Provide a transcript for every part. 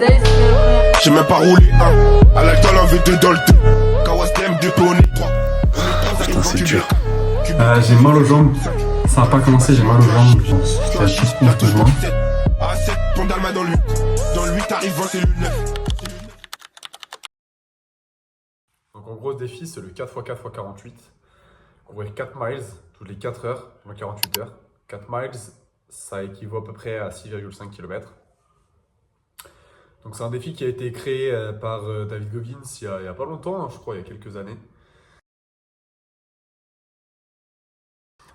J'ai même pas roulé un. À l'alcool en V2 dans le 2. Kawastem 2 on est 3. Putain, c'est dur. J'ai mal aux jambes. Ça a pas commencé, j'ai mal aux jambes. J'ai plus pire que moi. À 7, ton dalma dans le 8. Dans le 8 arrivant, c'est le 9. Donc en gros, ce défi, c'est le 4x4x48. Courir 4 miles toutes les 4 heures pendant 48 heures. 4 miles, ça équivaut à peu près à 6,5 km. Donc c'est un défi qui a été créé par David Goggins il y a pas longtemps, hein, je crois, il y a quelques années.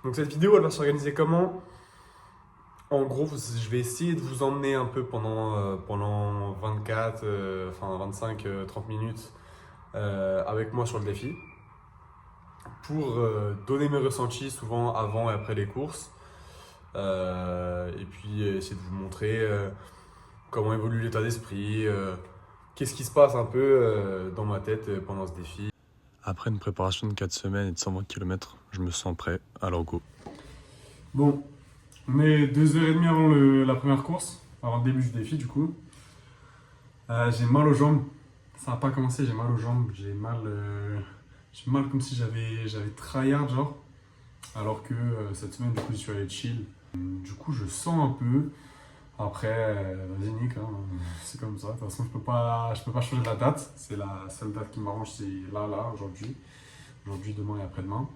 Donc cette vidéo, elle va s'organiser comment? En gros, je vais essayer de vous emmener un peu pendant 24, 25-30 minutes avec moi sur le défi pour donner mes ressentis souvent avant et après les courses et puis essayer de vous montrer comment évolue l'état d'esprit, qu'est-ce qui se passe un peu dans ma tête pendant ce défi. Après une préparation de 4 semaines et de 120 km, je me sens prêt, alors go. Bon, on est 2h30 avant la première course, avant le début du défi du coup. J'ai mal aux jambes. Ça n'a pas commencé, j'ai mal aux jambes. J'ai mal comme si j'avais tryhard genre. Alors que cette semaine du coup je suis allé chill. Du coup je sens un peu. Après, vas-y Nick, hein, c'est comme ça. De toute façon je peux pas changer la date. C'est la seule date qui m'arrange, c'est là, aujourd'hui. Aujourd'hui, demain et après-demain.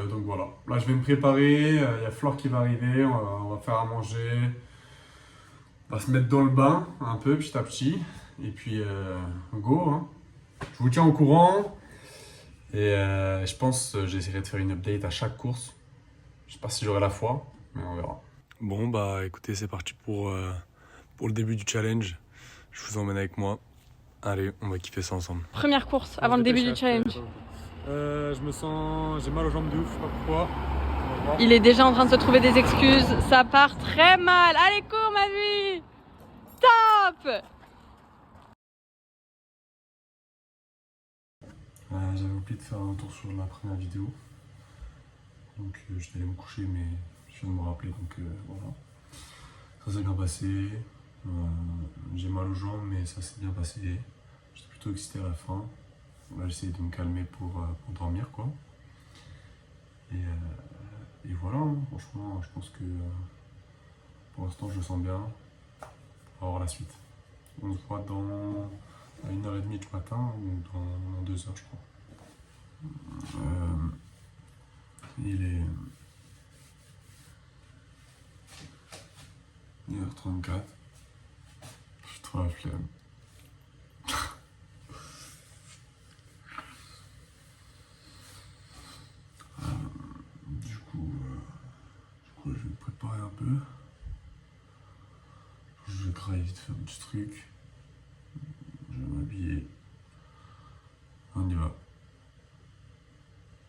Donc voilà. Là je vais me préparer. Il y a Flore qui va arriver. On va faire à manger. On va se mettre dans le bain un peu petit à petit. Et puis go. Hein. Je vous tiens au courant. Et je pense que j'essaierai de faire une update à chaque course. Je sais pas si j'aurai la foi, mais on verra. Bon bah écoutez, c'est parti pour le début du challenge. Je vous emmène avec moi. Allez, on va kiffer ça ensemble. Première course avant le début du challenge. J'ai mal aux jambes de ouf, je sais pas pourquoi. Il est déjà en train de se trouver des excuses. Ça part très mal. Allez, cours ma vie. Top. J'avais oublié de faire un tour sur la première vidéo. Donc j'étais allé me coucher, mais je viens de me rappeler, donc voilà. Ça s'est bien passé. J'ai mal aux jambes, mais ça s'est bien passé. J'étais plutôt excité à la fin. Là, j'ai essayé de me calmer pour dormir, quoi. Et voilà, hein. Franchement, je pense que pour l'instant, je le sens bien. On va voir la suite. On se voit à 1h30 du matin ou dans 2 heures, je crois. Il est 1h34. J'ai trop la flemme. Du coup, je vais me préparer un peu. Je vais grailler vite faire un petit truc. Je vais m'habiller. On y va.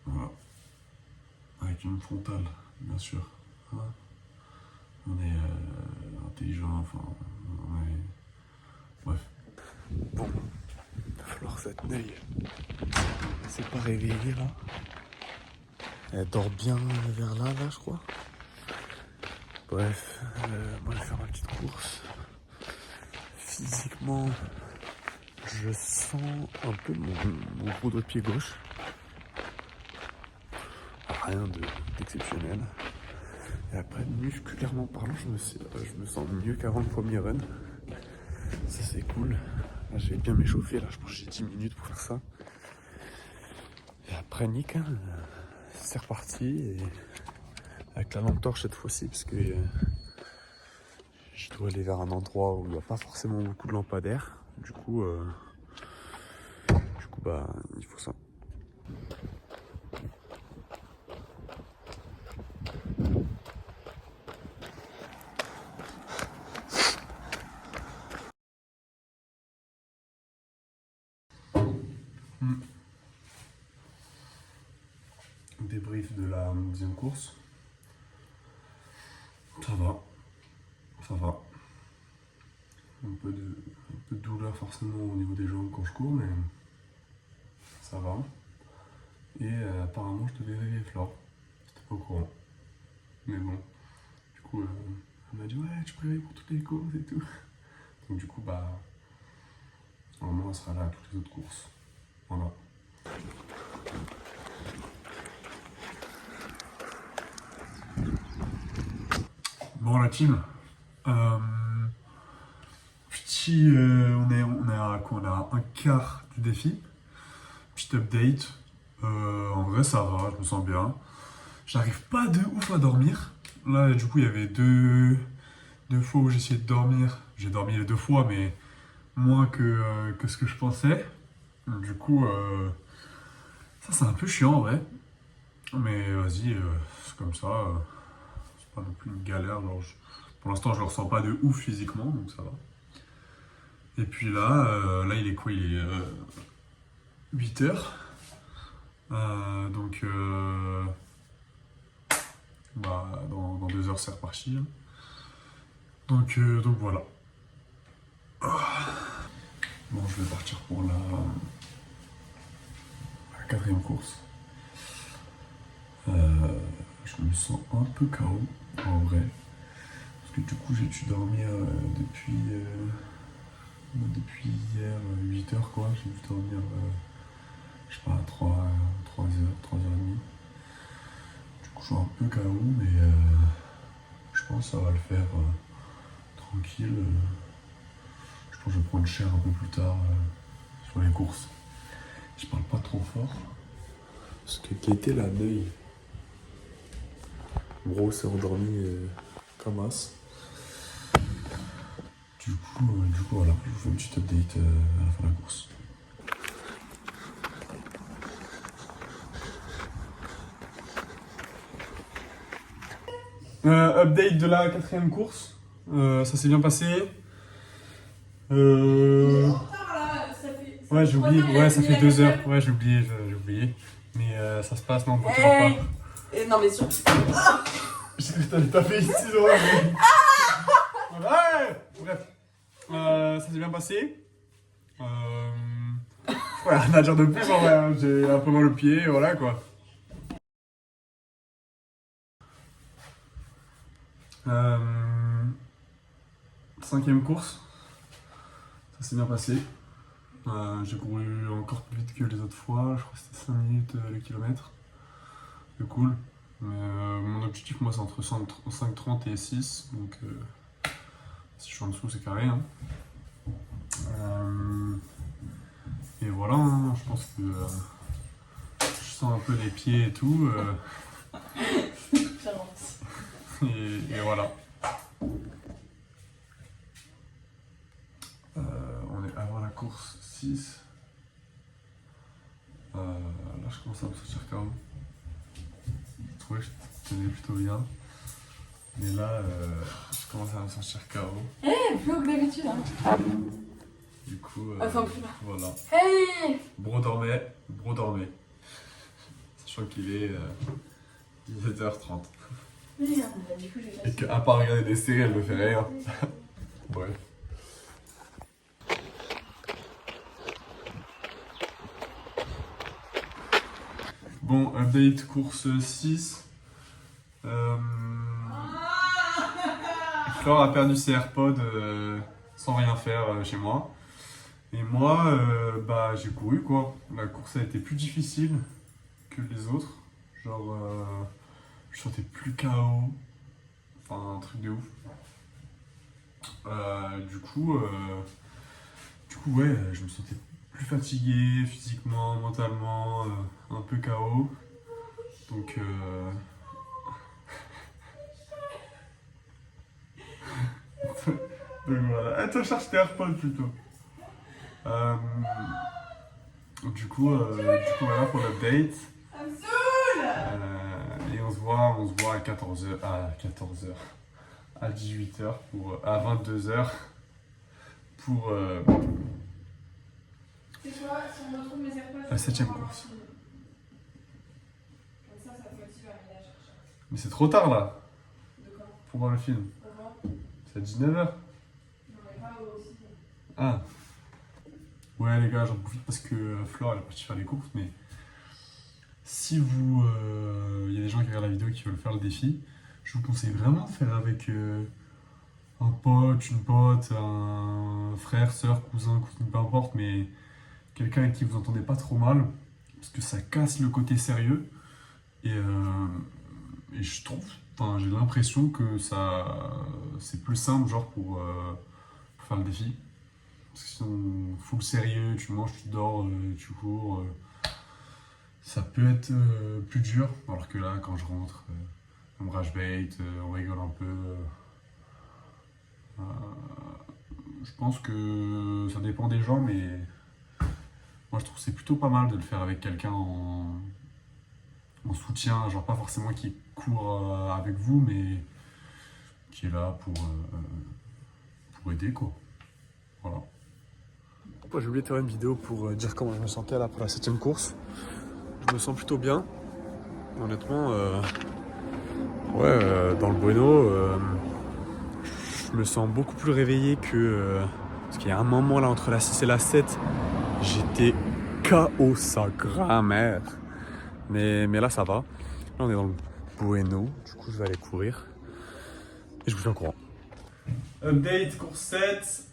Voilà. Avec une frontale, bien sûr. Hein, on est intelligent, enfin, on est... Bref. Bon, il va falloir cette neige. C'est pas réveillé là. Elle dort bien vers là, je crois. Bref, moi je vais faire ma petite course. Physiquement, je sens un peu mon gros doigt de pied gauche. Rien d'exceptionnel. Et après, musculairement parlant, je me sens mieux qu'avant le premier run. Ça c'est cool. Là, je vais bien m'échauffer. Là, je pense que j'ai 10 minutes pour faire ça. Et après, nick, hein, c'est reparti. Et avec la lampe torche cette fois-ci, parce que je dois aller vers un endroit où il n'y a pas forcément beaucoup de lampadaires. Du coup, bah, il faut ça. Débrief de la deuxième course. Ça va. Un peu de douleur forcément au niveau des jambes quand je cours, mais ça va. Et apparemment je devais réveiller Flore. J'étais pas au courant. Mais bon. Du coup, elle m'a dit ouais, tu peux réveiller pour toutes les courses et tout. Donc du coup, bah, normalement, elle sera là à toutes les autres courses. Voilà. Bon, la team. On est à quoi? On est à un quart du défi. Petit update. En vrai, ça va, je me sens bien. J'arrive pas de ouf à dormir. Là, du coup, il y avait deux fois où j'ai essayé de dormir. J'ai dormi les 2 fois, mais moins que ce que je pensais. Donc, du coup, ça c'est un peu chiant en vrai. Mais vas-y, c'est comme ça. C'est pas non plus une galère. Genre, pour l'instant, je le ressens pas de ouf physiquement, donc ça va. Et puis là, il est quoi? Il est 8h. Donc, bah, dans 2 heures, c'est reparti. Hein. Donc voilà. Bon, je vais partir pour la 4e course. Je me sens un peu KO, en vrai. Parce que du coup, j'ai dû dormir depuis hier 8h, quoi. J'ai dû dormir, je sais pas, 3h, 3h30. Du coup, je suis un peu KO, mais je pense que ça va le faire tranquille. Je pense que je vais prendre cher un peu plus tard sur les courses. Je parle pas trop fort. Parce que qui était la deuil. Bro s'est endormi comme as. Du coup, voilà, je vous fais une petite update à la fin de la course. Update de la 4e course. Ça s'est bien passé. Ouais, j'ai oublié. Ouais, ça fait 2 heures. Ouais, j'ai oublié. Mais ça se passe, non, on continue pas. Non, mais surtout. T'as fait ici, ouais. Bref. Ça s'est bien passé. Ouais, rien à dire de plus en vrai. Hein. J'ai un peu mal au pied, voilà quoi. Cinquième course. Ça s'est bien passé. J'ai couru encore plus vite que les autres fois. Je crois que c'était 5 minutes le kilomètre. C'est cool. Mon objectif, moi, c'est entre 5,30 et 6. Donc, si je suis en dessous, c'est carré. Hein. Et voilà, hein, je pense que je sens un peu les pieds et tout. Et voilà. On est avant la course 6. Là, je commence à me sentir quand même. Je trouvais que je tenais plutôt bien. Mais là, je commence à me sentir KO. Plus haut que d'habitude. Hein. Du coup, Enfin, plus bas. voilà. Hey! Bro dormait. Sachant qu'il est 17h30. Merde, du coup, j'ai Et qu'à part regarder des séries, elle me fait rien. Bref. Bon, update course 6. Flore a perdu ses AirPods sans rien faire chez moi. Et moi, bah, j'ai couru quoi. La course a été plus difficile que les autres. Genre, je sentais plus KO. Enfin, un truc de ouf. Du coup, ouais, je me sentais plus fatigué physiquement, mentalement, un peu KO. Donc, donc voilà. Toi, cherche tes AirPods plutôt. Du coup, voilà pour l'update. Et on se voit à 14h, à 18h, à 22h pour C'est quoi si on retrouve mes AirPods? la 7ème course. Comme ça peut motiver à aller la chercher. Mais c'est trop tard là De quoi? pour voir le film. Comment? C'est à 19h. Non, mais pas aussi. Ah. Ouais les gars, j'en profite parce que Flore elle est partie faire les courses, mais si vous, il y a des gens qui regardent la vidéo qui veulent faire le défi, je vous conseille vraiment de faire avec un pote, une pote, un frère, sœur, cousin, cousine, peu importe, mais quelqu'un avec qui vous entendez pas trop mal, parce que ça casse le côté sérieux. Et je trouve, enfin, j'ai l'impression que c'est plus simple, genre, pour faire le défi. Parce que sinon, full sérieux, tu manges, tu dors, tu cours, ça peut être plus dur. Alors que là, quand je rentre, on me rage bait, on rigole un peu. Je pense que ça dépend des gens, mais moi je trouve que c'est plutôt pas mal de le faire avec quelqu'un en soutien, genre pas forcément qui court avec vous, mais qui est là pour aider, quoi. Voilà. J'ai oublié de faire une vidéo pour dire comment je me sentais là pour la 7ème course. Je me sens plutôt bien. Honnêtement, dans le Bueno, je me sens beaucoup plus réveillé que... parce qu'il y a un moment là entre la 6 et la 7, j'étais KO sa grand-mère. Mais là ça va. Là on est dans le Bueno, du coup je vais aller courir. Et je vous tiens au courant. Update, course 7.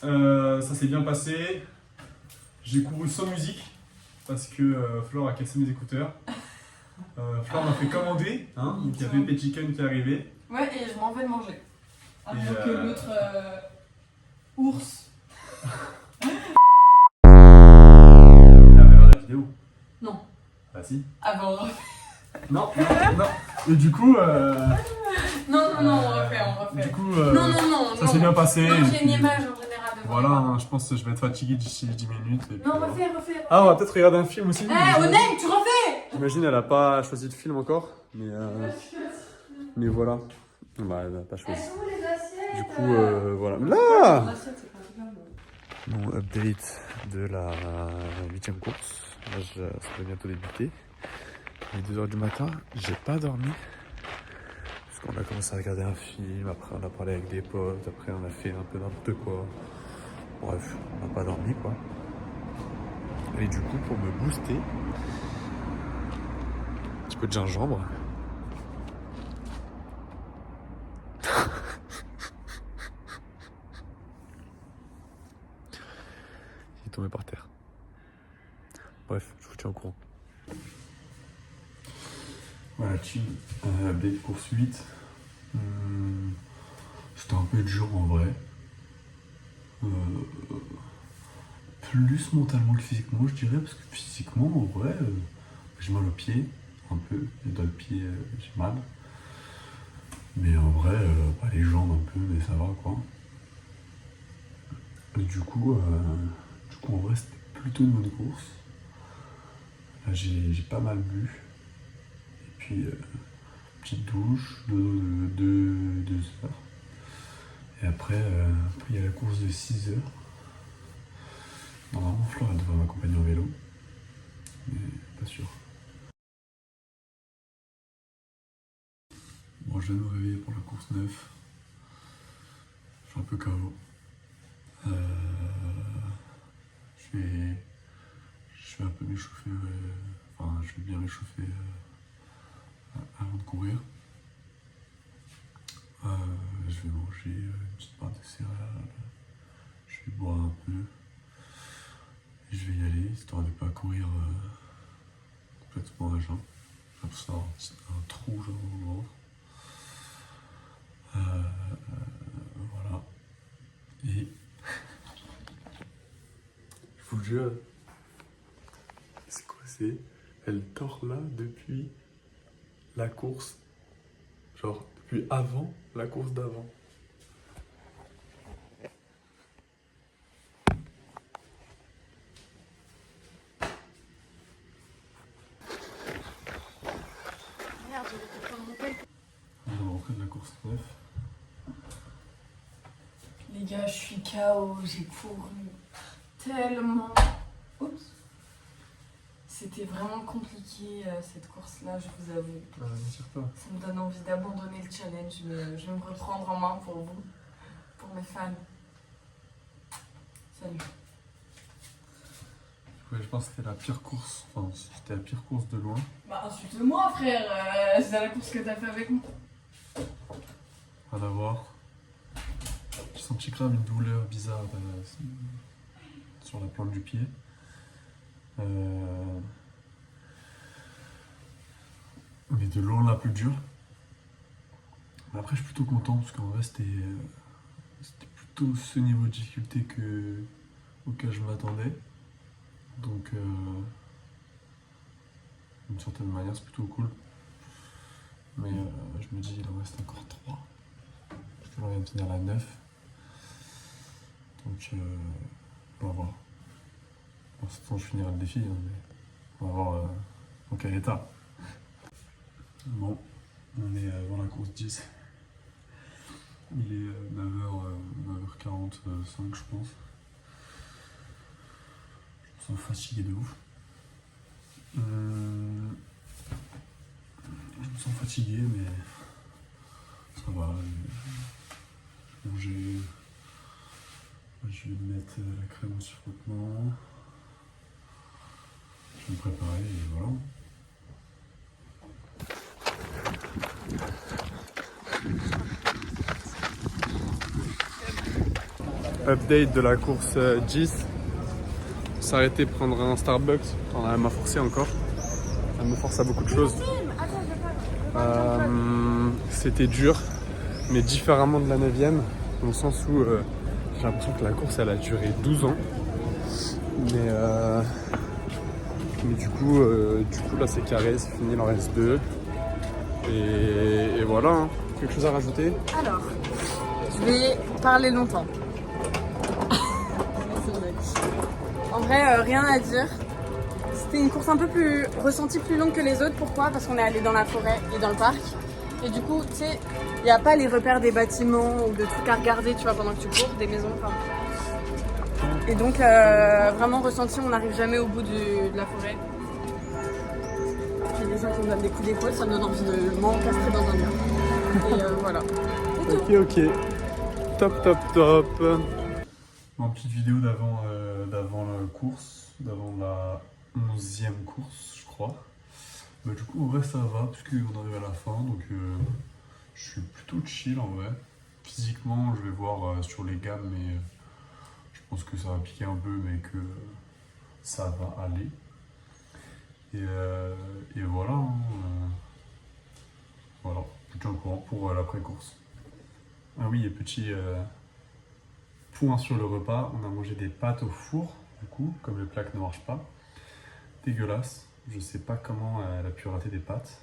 Ça s'est bien passé. J'ai couru sans musique parce que Flore a cassé mes écouteurs. Flore m'a fait commander, hein, donc il y a Pepe Chicken qui est arrivé. Ouais, et je m'en vais de manger. Alors Et, que l'autre ours. Il a regardé la vidéo. Non. Ah si. Ah bah on refait. Non. Et du coup, Non, on refait. du coup, Non. ça s'est bien passé. Non, et j'ai une puis, image en général de voilà, moi. hein, je pense que je vais être fatigué d'ici 10 minutes. Et puis, Non, voilà. refais. Ah, on va peut-être regarder un film aussi. Eh, Onem, tu refais! J'imagine elle a pas choisi de film encore, mais voilà. Bah, elle n'a pas choisi. Elles sont où les assiettes? Du coup, voilà. Là L'assiette, c'est pas grave. Mon update de la 8ème course. Là, ça va bientôt débuter. Il est 2h du matin, j'ai pas dormi. Parce qu'on a commencé à regarder un film, après on a parlé avec des potes, après on a fait un peu n'importe quoi. Bref, on n'a pas dormi quoi. Et du coup, pour me booster, un petit peu de gingembre. Il est tombé par terre. Bref, je vous tiens au courant. Voilà, update course 8. C'était un peu dur en vrai. Plus mentalement que physiquement, je dirais, parce que physiquement, en vrai, j'ai mal au pied, un peu. Et dans le pied, j'ai mal. Mais en vrai, pas les jambes un peu, mais ça va quoi. Et du coup, en vrai, c'était plutôt une bonne course. Là, j'ai pas mal bu. Et puis, petite douche, 2 heures. Et après, il y a la course de 6 heures. Normalement, Flore, elle devrait m'accompagner en vélo. Mais pas sûr. Bon, je vais me réveiller pour la course 9. Je suis un peu KO. Je vais un peu m'échauffer. Enfin, je vais bien m'échauffer avant de courir. Je vais manger une petite barre de céréales. Je vais boire un peu. Et je vais y aller, histoire de ne pas courir complètement à jeun. Comme ça, un trou genre au ventre. Voilà. Et Je vous jure. C'est quoi c'est? Elle dort là depuis la course. Genre, depuis avant la course d'avant. Merde, j'aurais pu prendre mon tel. on va rentrer de la course 9. Les gars, je suis KO, j'ai couru tellement. Oups. C'était vraiment compliqué cette course-là, je vous avoue. Tire-toi. Ça me donne envie d'abandonner le challenge, mais je vais me reprendre en main pour vous, pour mes fans. Salut. Ouais, je pense que c'était la pire course. Enfin, c'était la pire course de loin. Bah insulte-moi frère, c'est la course que t'as fait avec moi. Rien à voir. Je senti grave une douleur bizarre sur la plante du pied. Mais de loin la plus dure. Mais après je suis plutôt content parce qu'en vrai c'était plutôt ce niveau de difficulté auquel je m'attendais. Donc d'une certaine manière c'est plutôt cool. Mais je me dis il en reste encore 3. Parce que là on vient de finir la 9. Donc on va voir. Bon, de toute façon je finirai le défi, hein, mais on va voir en quel état. Bon, on est avant la course 10. Il est 9h45 je pense. Je me sens fatigué de ouf. Je me sens fatigué mais ça va. J'ai mangé. Je vais mettre la crème au surfrottement. Je vais me préparer et voilà. Update de la course 10. S'arrêter prendre un Starbucks. Enfin, elle m'a forcé encore. Elle me force à beaucoup de choses. C'était dur, mais différemment de la 9ème, dans le sens où j'ai l'impression que la course elle a duré 12 ans. Mais du coup là c'est carré, c'est fini, il en reste 2. Et voilà, hein. Quelque chose à rajouter? Alors, je vais parler longtemps. En vrai, rien à dire. C'était une course un peu plus ressentie, plus longue que les autres. Pourquoi? Parce qu'on est allé dans la forêt et dans le parc. Et du coup, tu sais, il n'y a pas les repères des bâtiments ou de trucs à regarder, tu vois, pendant que tu cours, des maisons. Enfin. Et donc, vraiment ressenti, on n'arrive jamais au bout de la forêt. J'ai des gens qui me donnent des coups d'épaule, ça me donne envie de m'encastrer dans un mur. Et voilà. Ok. Top. Une petite vidéo d'avant la course, d'avant la 11e course, je crois. Mais du coup, en vrai, ça va, puisqu'on arrive à la fin, donc je suis plutôt chill en vrai. Physiquement, je vais voir sur les gammes, mais je pense que ça va piquer un peu, mais que ça va aller. Et voilà. Voilà, je tiens au courant pour l'après-course. Ah oui, et petit point sur le repas, on a mangé des pâtes au four, du coup, comme le plaque ne marche pas. Dégueulasse, je sais pas comment elle a pu rater des pâtes,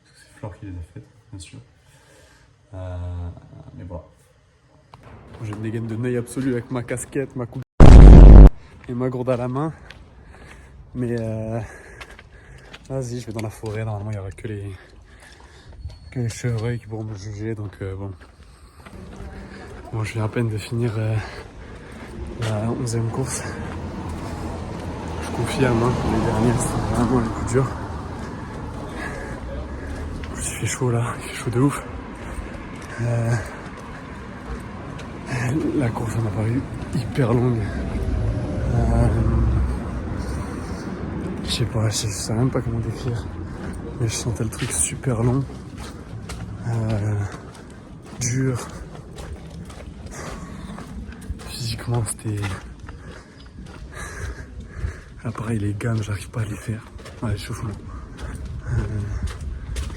parce que c'est Flore qui les a faites, bien sûr. Mais voilà. J'ai une dégaine de Neuil absolu avec ma casquette, ma coupe et ma gourde à la main. Mais vas-y, je vais dans la forêt, normalement il n'y aura que les chevreuils qui pourront me juger, donc bon. Bon, je viens à peine de finir la 11e course. Je confirme, hein, les dernières sont vraiment les plus dures. Il fait chaud là, il fait chaud de ouf. La course m'a paru hyper longue. Je sais pas, je sais même pas comment décrire. Mais je sentais le truc super long. Dur. Physiquement c'était... Là pareil, les gammes, j'arrive pas à les faire. Ouais, l'échauffement.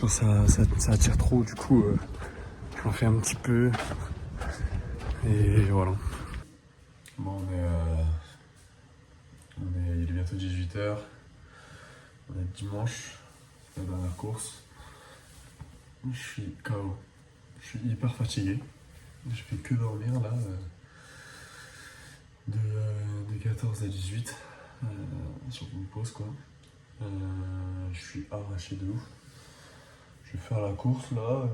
Genre ça attire trop, du coup j'en fais un petit peu. Et voilà. Bon, il est bientôt 18h. On est dimanche, la dernière course. Je suis KO. Je suis hyper fatigué. Je fais que dormir là. De 14 à 18. Sur une pause quoi. Je suis arraché de ouf. Je vais faire la course là.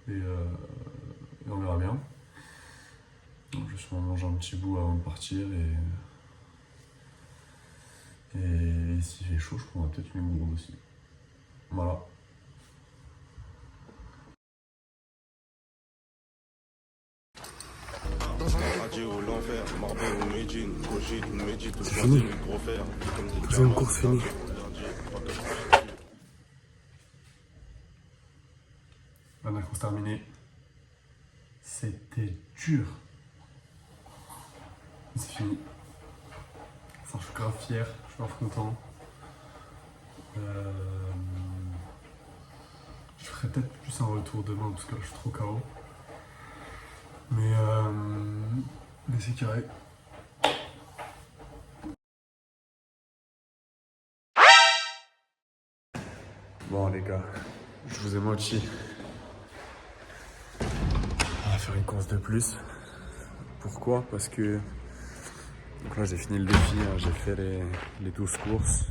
Et on verra bien. Donc, je vais sûrement manger un petit bout avant de partir et s'il fait chaud, je prendrai peut-être une gourde aussi. Voilà. C'est fini. Deuxième course finie. Dernière course terminée. C'était dur. C'est fini. Ça, je suis grave fier, je suis grave content. Je ferai peut-être plus un retour demain parce que là je suis trop KO. Mais c'est carré. Bon les gars, je vous ai menti. On va faire une course de plus. Pourquoi? Parce que donc là j'ai fini le défi, hein, j'ai fait les 12 courses.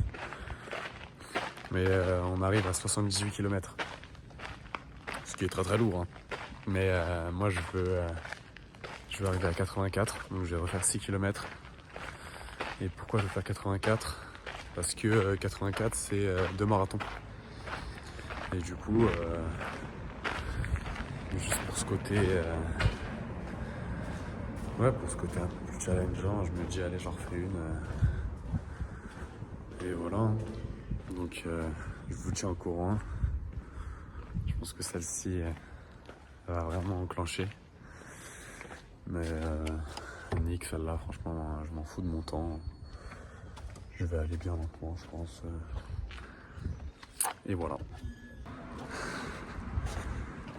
Mais on arrive à 78 km. Ce qui est très très lourd. Hein. Mais moi je veux arriver à 84, donc je vais refaire 6 km. Et pourquoi je veux faire 84? Parce que 84 c'est 2 marathons. Et du coup, juste pour ce côté, pour ce côté un peu plus challengeant, je me dis allez j'en refais une. Et voilà. Donc je vous tiens au courant. Je pense que celle-ci va vraiment enclencher. Mais nique celle-là, franchement, je m'en fous de mon temps. Je vais aller bien lentement, je pense. Et voilà.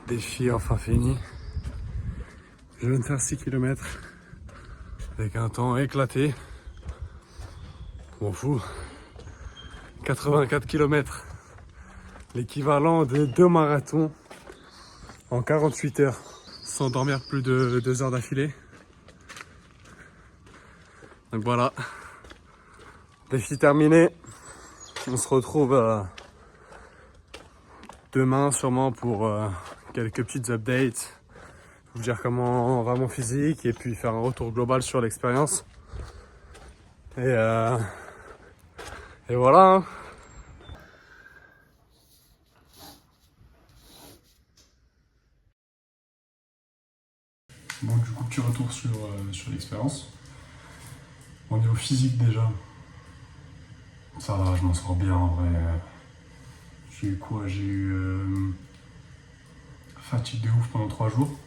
Défi enfin fini. Je viens de faire 6 km avec un temps éclaté. Je m'en fous. 84 km. L'équivalent de 2 marathons en 48 heures. Sans dormir plus de 2 heures d'affilée. Donc voilà. Défi terminé. On se retrouve demain sûrement pour quelques petites updates. Vous dire comment va mon physique et puis faire un retour global sur l'expérience. Et voilà. Hein. Bon, du coup, petit retour sur l'expérience. Au niveau physique déjà, ça va, je m'en sors bien en vrai. J'ai eu quoi? J'ai eu fatigue de ouf pendant 3 jours.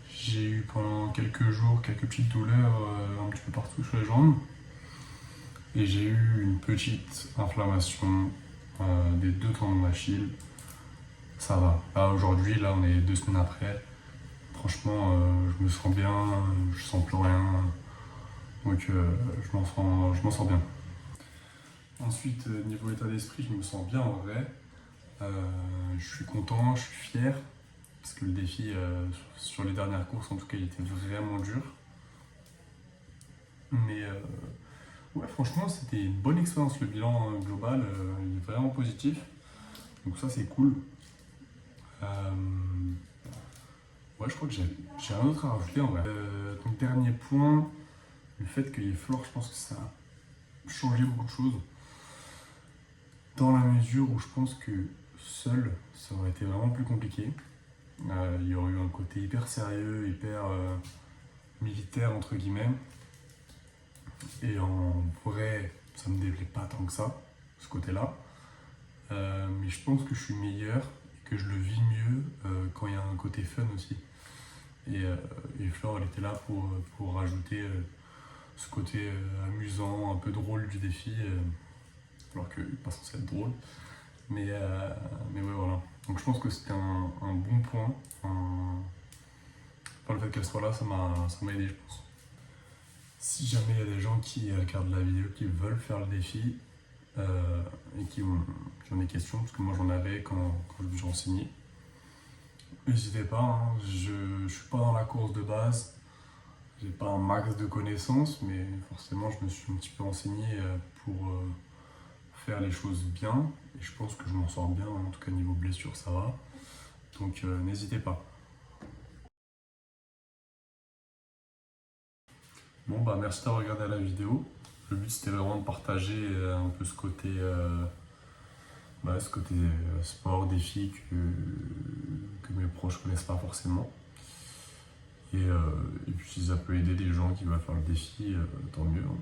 J'ai eu pendant quelques jours quelques petites douleurs un petit peu partout sur les jambes. Et j'ai eu une petite inflammation des 2 tendons d'Achille. Ça va. Là aujourd'hui, là on est 2 semaines après. Franchement, je me sens bien, je sens plus rien. Donc je m'en sors bien. Ensuite, niveau état d'esprit, je me sens bien en vrai. Je suis content, je suis fier. Parce que le défi sur les dernières courses, en tout cas, il était vraiment dur. Mais ouais, franchement, c'était une bonne expérience. Le bilan global il est vraiment positif. Donc ça, c'est cool. Ouais, je crois que j'ai rien d'autre à rajouter en vrai. Donc dernier point, le fait qu'il y ait Flore, je pense que ça a changé beaucoup de choses. Dans la mesure où je pense que seul, ça aurait été vraiment plus compliqué. Il y aurait eu un côté hyper sérieux, hyper militaire entre guillemets. Et en vrai, ça me déplaît pas tant que ça, ce côté-là. Mais je pense que je suis meilleur et que je le vis mieux quand il y a un côté fun aussi. Et Flore, elle était là pour rajouter ce côté amusant, un peu drôle du défi, alors qu'il n'est pas censé être drôle. Mais ouais, voilà. Donc je pense que c'était un bon point. Enfin, le fait qu'elle soit là, ça m'a aidé, je pense. Si jamais il y a des gens qui regardent la vidéo, qui veulent faire le défi et qui ont des questions, parce que moi j'en avais quand je me suis renseigné, n'hésitez pas, hein. Je ne suis pas dans la course de base, j'ai pas un max de connaissances, mais forcément je me suis un petit peu renseigné pour faire les choses bien, et je pense que je m'en sors bien, en tout cas niveau blessure ça va, donc n'hésitez pas. Bon bah merci d'avoir regardé la vidéo, le but c'était vraiment de partager un peu ce côté sport, défi que mes proches connaissent pas forcément. Et puis si ça peut aider des gens qui veulent faire le défi, tant mieux. Hein.